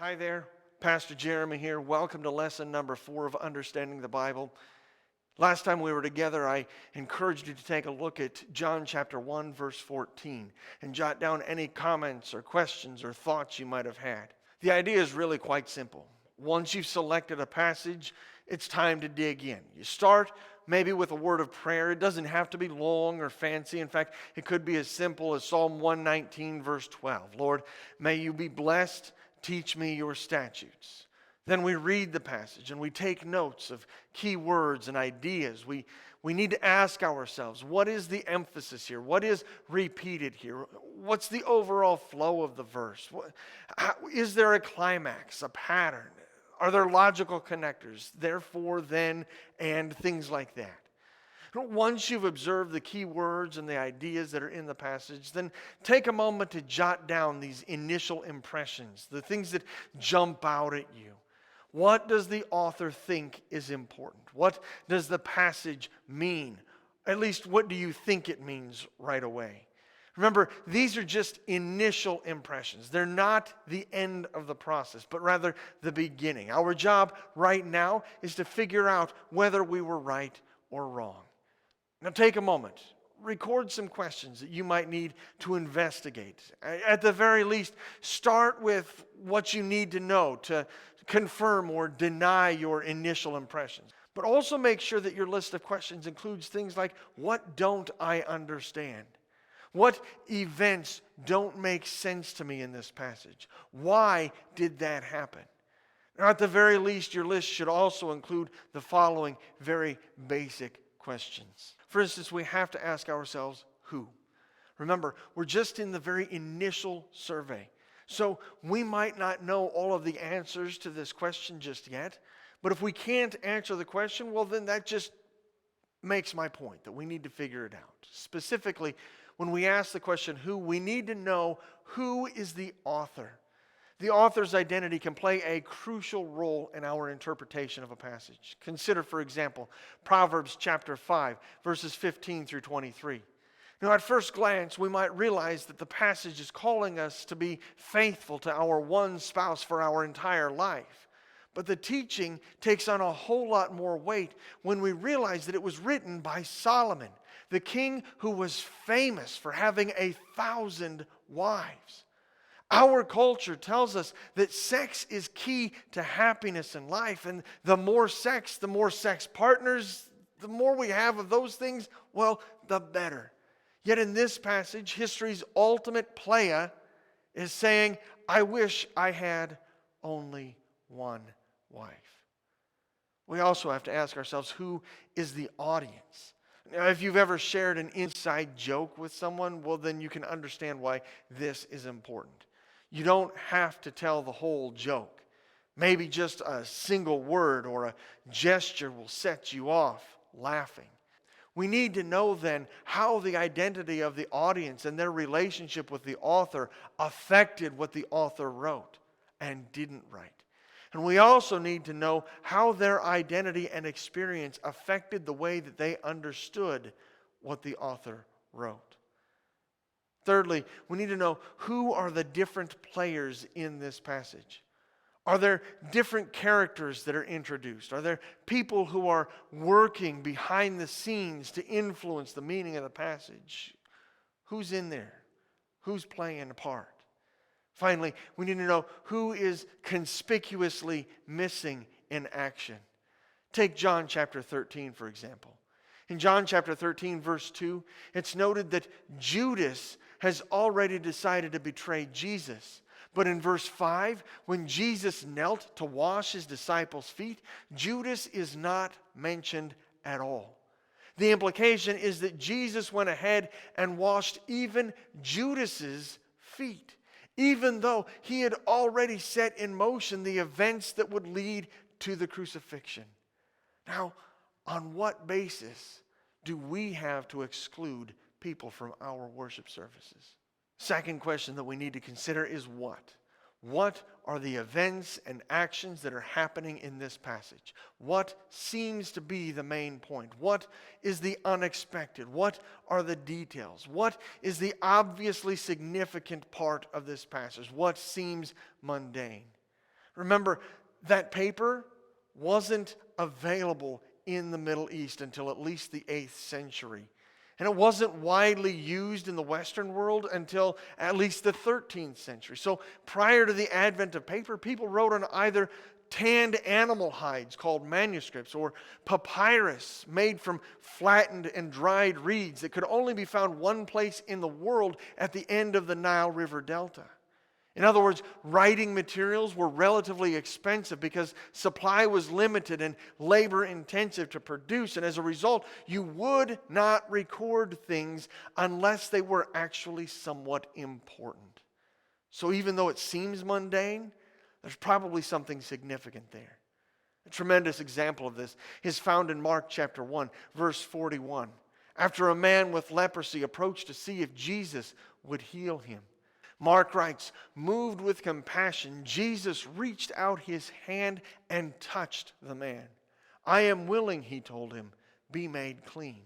Hi there, Pastor Jeremy here. Welcome to lesson number 4 of Understanding the Bible. Last time we were together, I encouraged you to take a look at John chapter 1, verse 14, and jot down any comments or questions or thoughts you might have had. The idea is really quite simple. Once you've selected a passage, it's time to dig in. You start maybe with a word of prayer. It doesn't have to be long or fancy. In fact, it could be as simple as Psalm 119, verse 12. Lord, may you be blessed. Teach me your statutes. Then we read the passage and we take notes of key words and ideas. We need to ask ourselves, what is the emphasis here? What is repeated here? What's the overall flow of the verse? Is there a climax, a pattern? Are there logical connectors? Therefore, then, and things like that. Once you've observed the key words and the ideas that are in the passage, then take a moment to jot down these initial impressions, the things that jump out at you. What does the author think is important? What does the passage mean? At least, what do you think it means right away? Remember, these are just initial impressions. They're not the end of the process, but rather the beginning. Our job right now is to figure out whether we were right or wrong. Now take a moment, record some questions that you might need to investigate. At the very least, start with what you need to know to confirm or deny your initial impressions. But also make sure that your list of questions includes things like, what don't I understand? What events don't make sense to me in this passage? Why did that happen? Now, at the very least, your list should also include the following very basic questions. For instance, we have to ask ourselves, who? Remember, we're just in the very initial survey. So we might not know all of the answers to this question just yet. But if we can't answer the question, well, then that just makes my point that we need to figure it out. Specifically, when we ask the question, who, we need to know who is the author. The author's identity can play a crucial role in our interpretation of a passage. Consider, for example, Proverbs chapter 5, verses 15 through 23. Now, at first glance, we might realize that the passage is calling us to be faithful to our one spouse for our entire life. But the teaching takes on a whole lot more weight when we realize that it was written by Solomon, the king who was famous for having 1,000 wives. Our culture tells us that sex is key to happiness in life, and the more sex partners, the more we have of those things, well, the better. Yet in this passage, history's ultimate playa is saying, I wish I had only one wife. We also have to ask ourselves, who is the audience? Now, if you've ever shared an inside joke with someone, well, then you can understand why this is important. You don't have to tell the whole joke. Maybe just a single word or a gesture will set you off laughing. We need to know then how the identity of the audience and their relationship with the author affected what the author wrote and didn't write. And we also need to know how their identity and experience affected the way that they understood what the author wrote. Thirdly, we need to know who are the different players in this passage. Are there different characters that are introduced? Are there people who are working behind the scenes to influence the meaning of the passage? Who's in there? Who's playing a part? Finally, we need to know who is conspicuously missing in action. Take John chapter 13, for example. In John chapter 13, verse 2, it's noted that Judas has already decided to betray Jesus. But in verse 5, when Jesus knelt to wash his disciples' feet, Judas is not mentioned at all. The implication is that Jesus went ahead and washed even Judas's feet, even though he had already set in motion the events that would lead to the crucifixion. Now, on what basis do we have to exclude people from our worship services? Second question that we need to consider is what? What are the events and actions that are happening in this passage? What seems to be the main point? What is the unexpected? What are the details? What is the obviously significant part of this passage? What seems mundane? Remember, that paper wasn't available in the Middle East until at least the 8th century. And it wasn't widely used in the Western world until at least the 13th century. So prior to the advent of paper, people wrote on either tanned animal hides called manuscripts or papyrus made from flattened and dried reeds that could only be found one place in the world at the end of the Nile River Delta. In other words, writing materials were relatively expensive because supply was limited and labor intensive to produce. And as a result, you would not record things unless they were actually somewhat important. So even though it seems mundane, there's probably something significant there. A tremendous example of this is found in Mark chapter 1, verse 41. After a man with leprosy approached to see if Jesus would heal him. Mark writes, moved with compassion, Jesus reached out his hand and touched the man. I am willing, he told him, be made clean.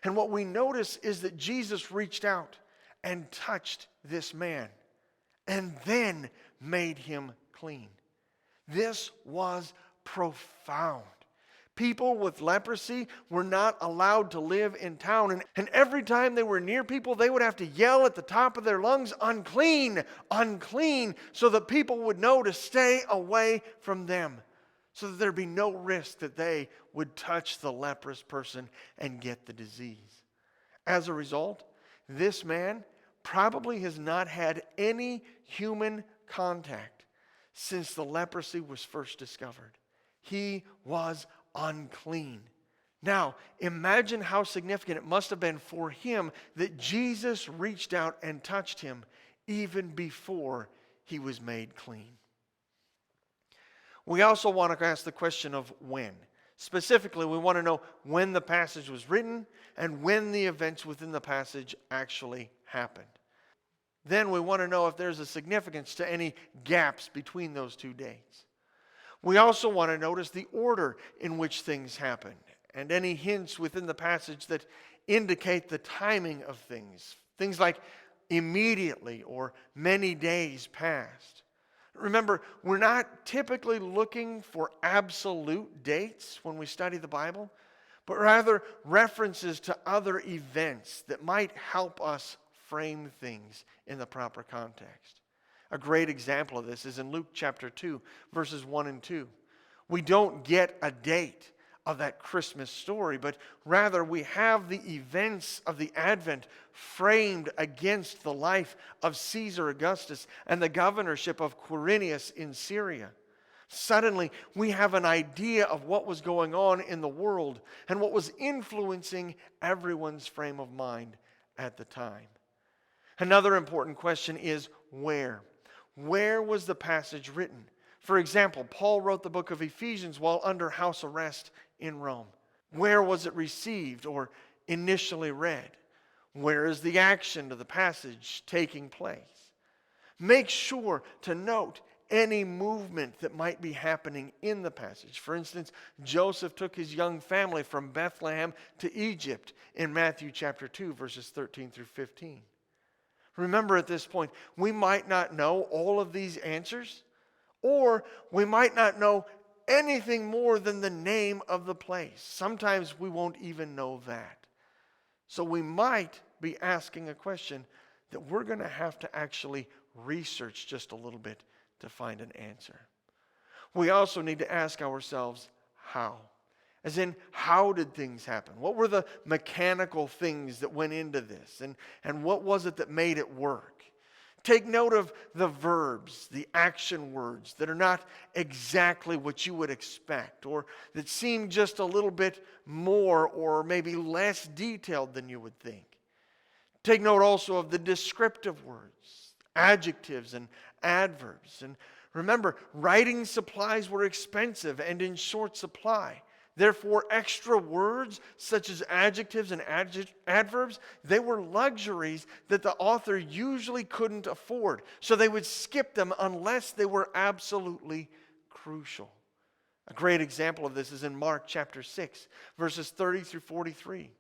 And what we notice is that Jesus reached out and touched this man and then made him clean. This was profound. People with leprosy were not allowed to live in town. And every time they were near people, they would have to yell at the top of their lungs, unclean, unclean, so that people would know to stay away from them, so that there'd be no risk that they would touch the leprous person and get the disease. As a result, this man probably has not had any human contact since the leprosy was first discovered. He was unclean. Now, imagine how significant it must have been for him that Jesus reached out and touched him even before he was made clean. We also want to ask the question of when. Specifically, we want to know when the passage was written and when the events within the passage actually happened. Then we want to know if there's a significance to any gaps between those two dates. We also want to notice the order in which things happened and any hints within the passage that indicate the timing of things. Things like immediately or many days past. Remember, we're not typically looking for absolute dates when we study the Bible, but rather references to other events that might help us frame things in the proper context. A great example of this is in Luke chapter 2, verses 1 and 2. We don't get a date of that Christmas story, but rather we have the events of the Advent framed against the life of Caesar Augustus and the governorship of Quirinius in Syria. Suddenly, we have an idea of what was going on in the world and what was influencing everyone's frame of mind at the time. Another important question is where? Where was the passage written? For example, Paul wrote the book of Ephesians while under house arrest in Rome. Where was it received or initially read? Where is the action of the passage taking place? Make sure to note any movement that might be happening in the passage. For instance, Joseph took his young family from Bethlehem to Egypt in Matthew chapter 2, verses 13 through 15. Remember, at this point, we might not know all of these answers, or we might not know anything more than the name of the place. Sometimes we won't even know that. So we might be asking a question that we're going to have to actually research just a little bit to find an answer. We also need to ask ourselves how. As in, how did things happen? What were the mechanical things that went into this? And what was it that made it work? Take note of the verbs, the action words that are not exactly what you would expect, or that seem just a little bit more or maybe less detailed than you would think. Take note also of the descriptive words, adjectives and adverbs. And remember, writing supplies were expensive and in short supply. Therefore, extra words such as adjectives and adverbs, they were luxuries that the author usually couldn't afford. So they would skip them unless they were absolutely crucial. A great example of this is in Mark chapter 6, verses 30 through 43.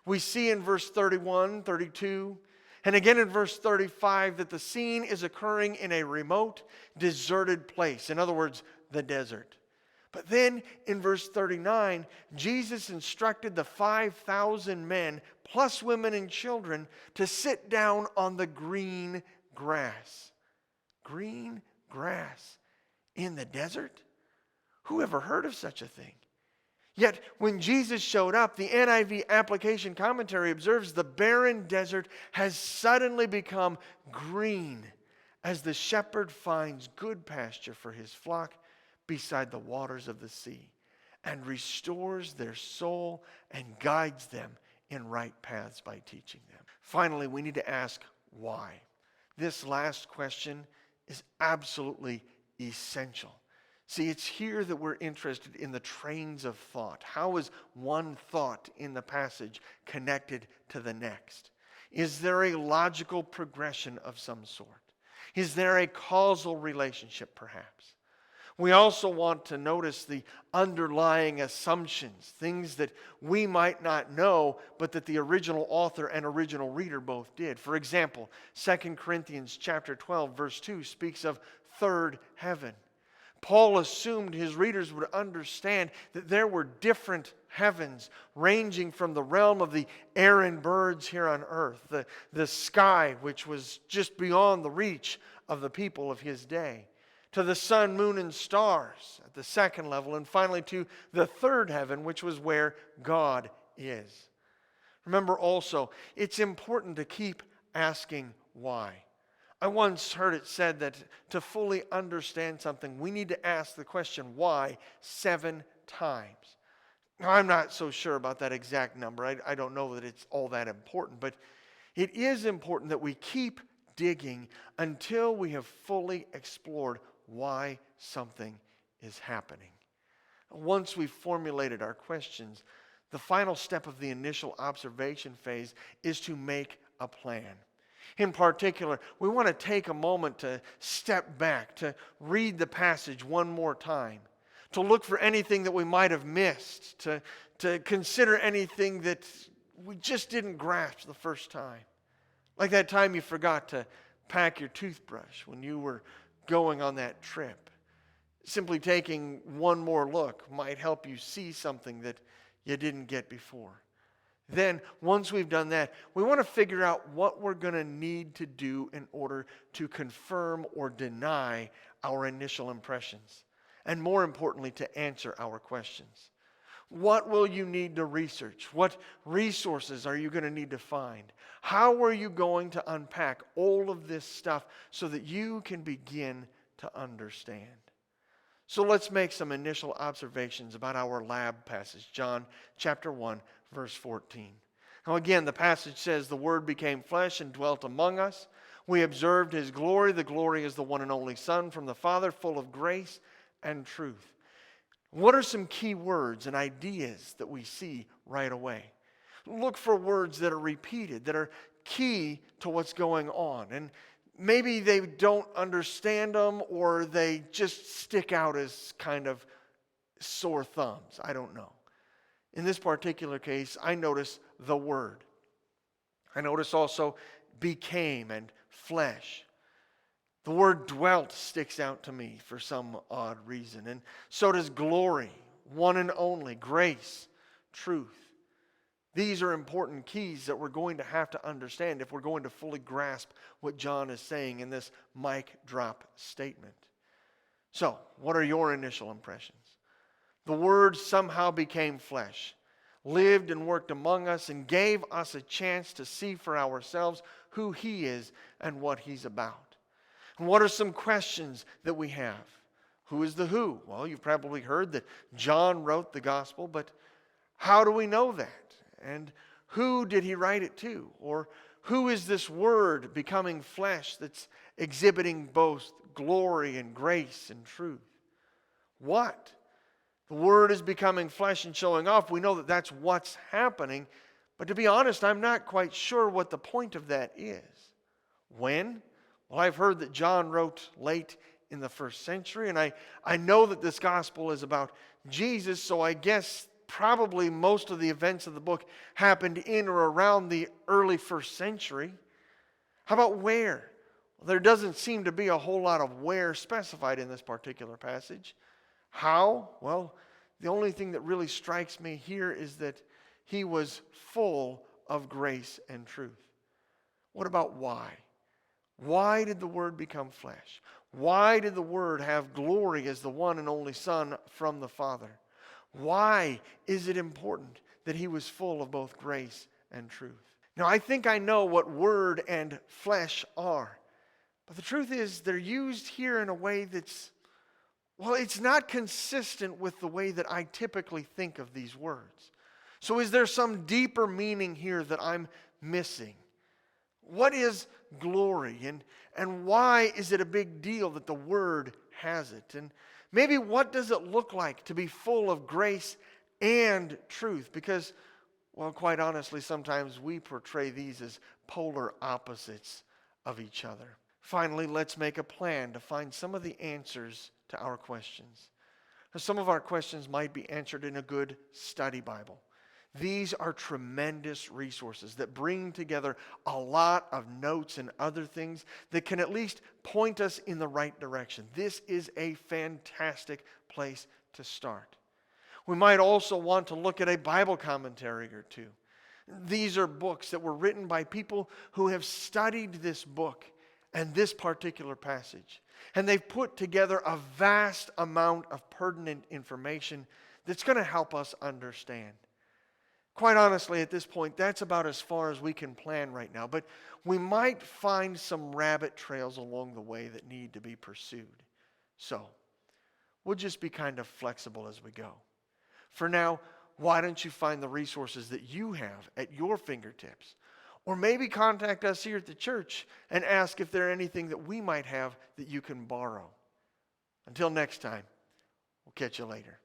We see in verse 31, 32, And again in verse 35 that the scene is occurring in a remote, deserted place. In other words, the desert. But then in verse 39, Jesus instructed the 5,000 men, plus women and children, to sit down on the green grass. Green grass in the desert? Who ever heard of such a thing? Yet when Jesus showed up, the NIV application commentary observes the barren desert has suddenly become green as the shepherd finds good pasture for his flock beside the waters of the sea and restores their soul and guides them in right paths by teaching them. Finally, we need to ask why. This last question is absolutely essential. See, it's here that we're interested in the trains of thought. How is one thought in the passage connected to the next? Is there a logical progression of some sort? Is there a causal relationship, perhaps? We also want to notice the underlying assumptions, things that we might not know, but that the original author and original reader both did. For example, 2 Corinthians chapter 12, verse 2 speaks of third heaven. Paul assumed his readers would understand that there were different heavens ranging from the realm of the air and birds here on earth, the sky which was just beyond the reach of the people of his day, to the sun, moon, and stars at the second level, and finally to the third heaven, which was where God is. Remember also, it's important to keep asking why. I once heard it said that to fully understand something, we need to ask the question why 7 times. Now, I'm not so sure about that exact number. I don't know that it's all that important, but it is important that we keep digging until we have fully explored why something is happening. Once we've formulated our questions, the final step of the initial observation phase is to make a plan. In particular, we want to take a moment to step back, to read the passage one more time, to look for anything that we might have missed, to consider anything that we just didn't grasp the first time. Like that time you forgot to pack your toothbrush when you were going on that trip. Simply taking one more look might help you see something that you didn't get before. Then, once we've done that, we want to figure out what we're going to need to do in order to confirm or deny our initial impressions. And more importantly, to answer our questions. What will you need to research? What resources are you going to need to find? How are you going to unpack all of this stuff so that you can begin to understand? So let's make some initial observations about our lab passage, John chapter 1, verse 14. Now again, the passage says, the Word became flesh and dwelt among us. We observed His glory. The glory is the one and only Son from the Father, full of grace and truth. What are some key words and ideas that we see right away? Look for words that are repeated, that are key to what's going on. And maybe they don't understand them, or they just stick out as kind of sore thumbs. I don't know. In this particular case, I notice the Word. I notice also became and flesh. The word dwelt sticks out to me for some odd reason. And so does glory, one and only, grace, truth. These are important keys that we're going to have to understand if we're going to fully grasp what John is saying in this mic drop statement. So, what are your initial impressions? The Word somehow became flesh, lived and worked among us, and gave us a chance to see for ourselves who He is and what He's about. And what are some questions that we have? Who is the who? Well, you've probably heard that John wrote the gospel, but how do we know that? And who did he write it to? Or who is this Word becoming flesh that's exhibiting both glory and grace and truth? What? The Word is becoming flesh and showing off. We know that that's what's happening. But to be honest, I'm not quite sure what the point of that is. When? Well, I've heard that John wrote late in the first century, and I know that this gospel is about Jesus, so I guess probably most of the events of the book happened in or around the early first century. How about where? Well, there doesn't seem to be a whole lot of where specified in this particular passage. How? Well, the only thing that really strikes me here is that he was full of grace and truth. What about why? Why did the Word become flesh? Why did the Word have glory as the one and only Son from the Father? Why is it important that he was full of both grace and truth? Now, I think I know what word and flesh are. But the truth is, they're used here in a way that's, well, it's not consistent with the way that I typically think of these words. So is there some deeper meaning here that I'm missing? What is glory? And why is it a big deal that the Word has it? And maybe what does it look like to be full of grace and truth? Because, well, quite honestly, sometimes we portray these as polar opposites of each other. Finally, let's make a plan to find some of the answers to our questions. Now, some of our questions might be answered in a good study Bible. These are tremendous resources that bring together a lot of notes and other things that can at least point us in the right direction. This is a fantastic place to start. We might also want to look at a Bible commentary or two. These are books that were written by people who have studied this book and this particular passage. And they've put together a vast amount of pertinent information that's going to help us understand. Quite honestly, at this point, that's about as far as we can plan right now. But we might find some rabbit trails along the way that need to be pursued. So, we'll just be kind of flexible as we go. For now, why don't you find the resources that you have at your fingertips? Or maybe contact us here at the church and ask if there's anything that we might have that you can borrow. Until next time, we'll catch you later.